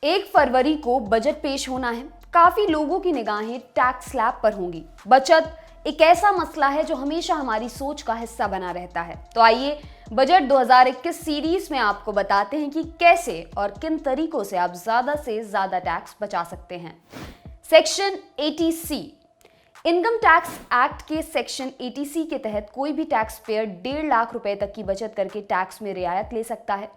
एक फरवरी को बजट पेश होना है। काफी लोगों की निगाहें टैक्स स्लैब पर होंगी। बचत एक ऐसा मसला है जो हमेशा हमारी सोच का हिस्सा बना रहता है। तो आइए बजट 2021 सीरीज में आपको बताते हैं कि कैसे और किन तरीकों से आप ज्यादा से ज्यादा टैक्स बचा सकते हैं। Section 80C income tax act के सेक्शन 80C के तहत कोई भी टैक्स पेयर 1.5 लाख रुपए तक की बचत करके टैक्स में रियायत ले सकता है।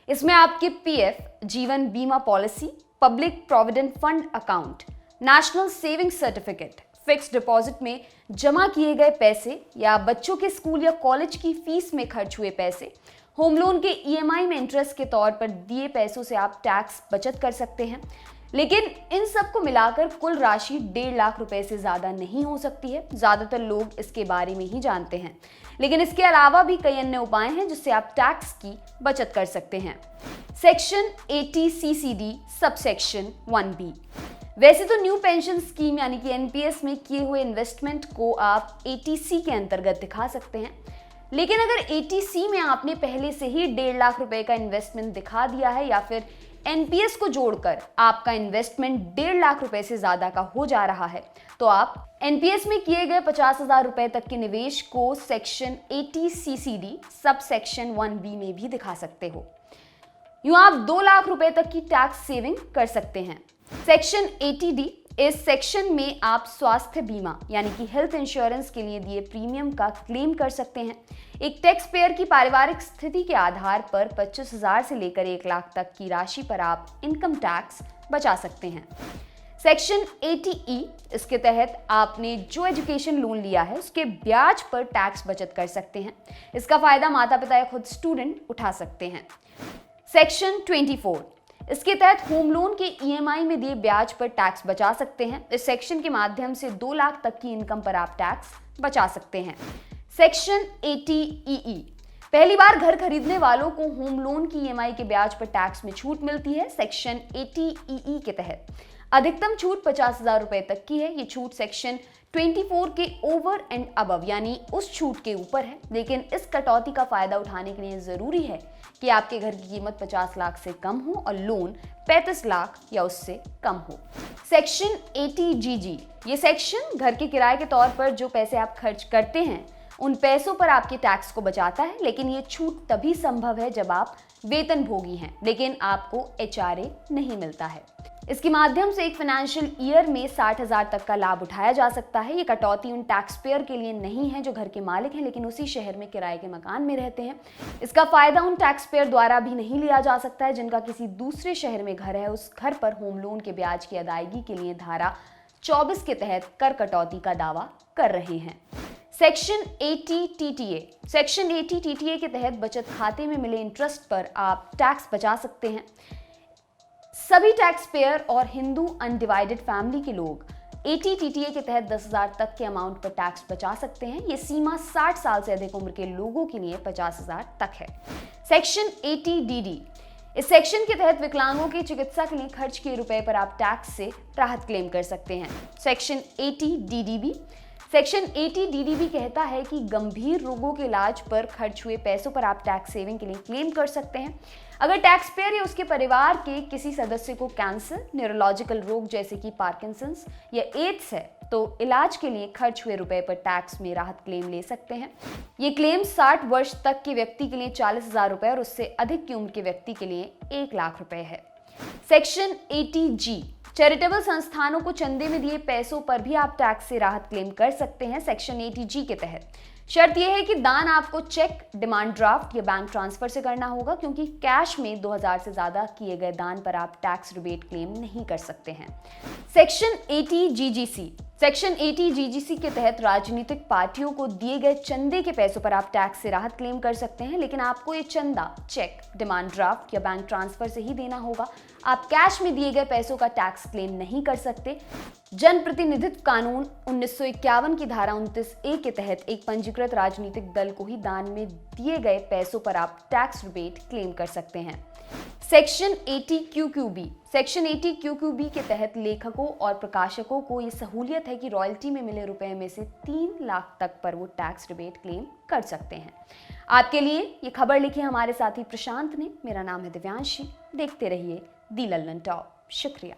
इसमें आपके पीएफ, जीवन बीमा policy, public provident fund account, national saving certificate, fixed deposit में जमा किए गए पैसे या बच्चों के स्कूल या कॉलेज की फीस में खर्च हुए पैसे, होम लोन के ईएमआई में इंटरेस्ट के तौर पर दिए पैसों से आप टैक्स बचत कर सकते हैं। लेकिन इन सब को मिलाकर कुल राशि 1.5 लाख रुपए से ज्यादा नहीं हो सकती है। ज्यादातर लोग इसके बारे में ही जानते हैं, लेकिन इसके अलावा भी कई अन्य उपाय हैं जिससे आप टैक्स की बचत कर सकते हैं। Section 80CCD subsection 1B। वैसे तो न्यू पेंशन स्कीम यानी कि एनपीएस में किए हुए इन्वेस्टमेंट को आप 80C के अंतर्गत दिखा सकते हैं, लेकिन अगर 80C में आपने पहले से ही 1.5 लाख रुपए का इन्वेस्टमेंट दिखा दिया है या फिर एनपीएस को जोड़कर आपका इन्वेस्टमेंट 1.5 लाख रुपए से ज्यादा का हो जा रहा है, तो आप एनपीएस में किए गए 50,000 रुपए तक के निवेश को section 80CCD sub section 1B में भी दिखा सकते हो। यूं आप 2 लाख रुपए तक की टैक्स सेविंग कर सकते हैं। सेक्शन 80D इस सेक्शन में आप स्वास्थ्य बीमा यानी कि हेल्थ इंश्योरेंस के लिए दिए प्रीमियम का क्लेम कर सकते हैं। एक टैक्स पेयर की पारिवारिक स्थिति के आधार पर 25,000 से लेकर 1 लाख तक की राशि पर आप इनकम टैक्स बचा सकते हैं। सेक्शन 80E इसके तहत आपने जो एजुकेशन लोन लिया है उसके ब्याज पर टैक्स बचत कर सकते हैं। इसका फायदा माता पिता या खुद स्टूडेंट उठा सकते हैं। सेक्शन 24 इसके तहत होम लोन के ईएमआई में दिए ब्याज पर टैक्स बचा सकते हैं। इस सेक्शन के माध्यम से 2 लाख तक की इनकम पर आप टैक्स बचा सकते हैं। सेक्शन 80EE पहली बार घर खरीदने वालों को होम लोन की ईएमआई के ब्याज पर टैक्स में छूट मिलती है। सेक्शन 80EE के तहत अधिकतम छूट 50,000 रुपए तक की है। ये छूट सेक्शन 24 के ओवर एंड अबव यानी उस छूट के ऊपर है, लेकिन इस कटौती का फायदा उठाने के लिए जरूरी है कि आपके घर की कीमत 50 लाख से कम हो और लोन 35 लाख या उससे कम हो। सेक्शन 80GG ये सेक्शन घर के किराए के तौर पर जो पैसे आप खर्च करते हैं उन पैसों पर आपके टैक्स को बचाता है, लेकिन ये छूट तभी संभव है जब आप वेतनभोगी हैं, लेकिन आपको एचआरए नहीं मिलता है। इसके माध्यम से एक फाइनेंशियल ईयर में 60,000 तक का लाभ उठाया जा सकता है। ये कटौती उन टैक्स पेयर के लिए नहीं है जो घर के मालिक हैं लेकिन उसी शहर में किराए के मकान में रहते हैं। इसका फायदा उन टैक्स पेयर द्वारा भी नहीं लिया जा सकता है जिनका किसी दूसरे शहर में घर है, उस घर पर होम लोन के ब्याज की अदायगी के लिए धारा 24 के तहत कर कटौती का दावा कर रहे हैं। सेक्शन 80TTA सेक्शन 80TTA के तहत बचत खाते में मिले इंटरेस्ट पर आप टैक्स बचा सकते हैं। सभी टैक्स पेयर और हिंदू अनडिवाइडेड फैमिली के लोग 80TTA के तहत 10,000 तक के अमाउंट पर टैक्स बचा सकते हैं। ये सीमा 60 साल से अधिक उम्र के लोगों के लिए 50,000 तक है। सेक्शन 80DD इस सेक्शन के तहत विकलांगों की चिकित्सा के लिए खर्च किए रुपए पर आप टैक्स से राहत क्लेम कर सकते हैं। सेक्शन 80DDB सेक्शन 80DDB कहता है कि गंभीर रोगों के इलाज पर खर्च हुए पैसों पर आप टैक्स सेविंग के लिए क्लेम कर सकते हैं। अगर टैक्स पेयर या उसके परिवार के किसी सदस्य को कैंसर, न्यूरोलॉजिकल रोग जैसे कि पार्किंसंस या एड्स है तो इलाज के लिए खर्च हुए रुपए पर टैक्स में राहत क्लेम ले सकते हैं। ये क्लेम 60 वर्ष तक के व्यक्ति के लिए 40,000 रुपए और उससे अधिक की उम्र के व्यक्ति के लिए 1 लाख रुपए है। सेक्शन 80G चैरिटेबल संस्थानों को चंदे में दिए पैसों पर भी आप टैक्स से राहत क्लेम कर सकते हैं। सेक्शन 80G के तहत शर्त यह है कि दान आपको चेक, डिमांड ड्राफ्ट या बैंक ट्रांसफर से करना होगा, क्योंकि कैश में 2,000 से ज्यादा किए गए दान पर आप टैक्स रिबेट क्लेम नहीं कर सकते हैं। सेक्शन 80GGC सेक्शन 80GGC के तहत राजनीतिक पार्टियों को दिए गए चंदे के पैसों पर आप टैक्स से राहत क्लेम कर सकते हैं, लेकिन आपको ये चंदा चेक, डिमांड ड्राफ्ट या बैंक ट्रांसफर से ही देना होगा। आप कैश में दिए गए पैसों का टैक्स क्लेम नहीं कर सकते। जनप्रतिनिधित्व कानून 1951 की धारा 29A के तहत एक पंजीकृत राजनीतिक दल को ही दान में दिए गए पैसों पर आप टैक्स रिबेट क्लेम कर सकते हैं। सेक्शन 80QQB के तहत लेखकों और प्रकाशकों को ये सहूलियत है कि रॉयल्टी में मिले रुपए में से 3 लाख तक पर वो टैक्स रिबेट क्लेम कर सकते हैं। आपके लिए ये खबर लिखी हमारे साथी प्रशांत ने। मेरा नाम है दिव्यांशी। देखते रहिए दी लल्लन टॉप। शुक्रिया।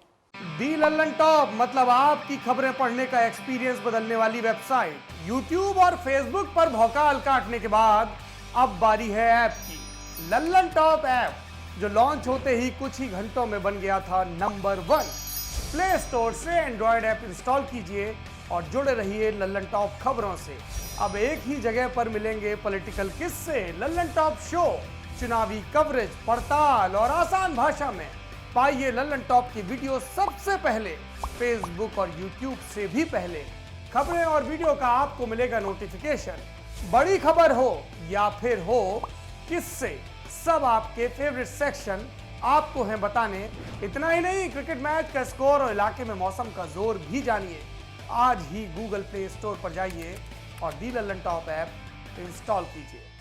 दी लल्लन टॉप मतलब आपकी खबरें पढ़ने का एक्सपीरियंस बदलने वाली वेबसाइट। यूट्यूब और फेसबुक पर भौकाल काटने के बाद अब बारी है ऐप की। लल्लन टॉप ऐप जो लॉन्च होते ही कुछ ही घंटों में बन गया था नंबर 1। प्ले स्टोर से एंड्रॉयड ऐप इंस्टॉल कीजिए और जुड़े रहिए लल्लन टॉप खबरों से। अब एक ही जगह पर मिलेंगे पॉलिटिकल किस्से, लल्लन टॉप शो, चुनावी कवरेज, पड़ताल और आसान भाषा में। पाइए लल्लन टॉप की वीडियो सबसे पहले, फेसबुक और यूट्यूब से भी पहले। खबरें और वीडियो का आपको मिलेगा नोटिफिकेशन। बड़ी खबर हो या फिर हो किससे, सब आपके फेवरेट सेक्शन आपको हैं बताने। इतना ही नहीं, क्रिकेट मैच का स्कोर और इलाके में मौसम का जोर भी जानिए। आज ही गूगल प्ले स्टोर पर जाइए और दी लल्लन टॉप ऐप इंस्टॉल कीजिए।